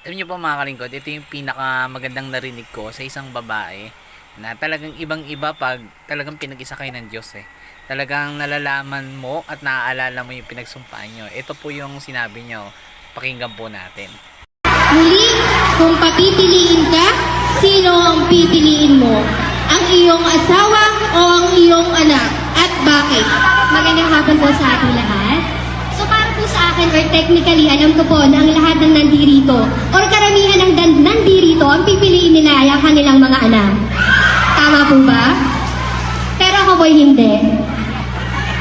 Alam niyo po mga kalingkod, ito yung pinakamagandang narinig ko sa isang babae na talagang ibang-iba pag talagang pinag-isa kayo ng Diyos eh. Talagang nalalaman mo at naaalala mo yung pinagsumpaan nyo. Ito po yung sinabi nyo. Pakinggan po natin. Muli, kung papipiliin ka, sino ang pipiliin mo? Ang iyong asawa o ang iyong anak? At bakit? Magandang hapon po sa ating lahat. So para po sa akin, or technically, alam ko po na ang lahat ng nandirito, or karamihan ng nandirito, ang pipiliin nila ay ang kanilang mga anak. Tama po ba? Pero ako po'y hindi.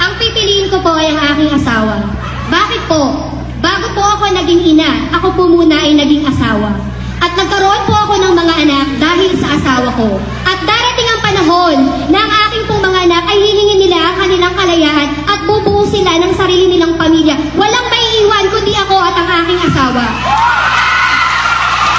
Ang pipiliin ko po ay ang aking asawa. Bakit po? Bago po ako naging ina, ako po muna ay naging asawa. At nagkaroon po ako ng mga anak dahil sa asawa ko. At darating ang panahon na ang aking pong mga anak ay hihingin nila ang kanilang kalayaan at bubuo sila ng sarili nilang pamilya. Walang maiiwan kundi ako at ang aking asawa.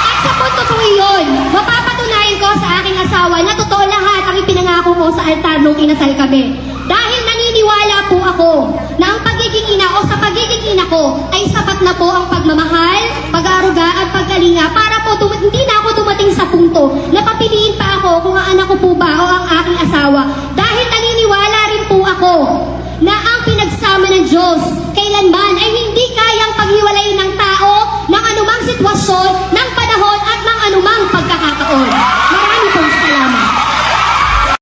At sa punto po iyon, mapapatunayan ko sa aking asawa na totoo lahat ang ipinangako ko sa altar nung inasal kami. Dahil naniniwala po ako na ang pagiging ina o sa pagiging ina ko ay sapat na po ang pagmamahal, pag-aaruga at pagkalinga para po hindi na ako dumating sa punto na papiliin pa ako kung ang anak ko po ba o ang aking asawa. Dahil naniniwala rin po ako na ang pinagsama ng Diyos kailanman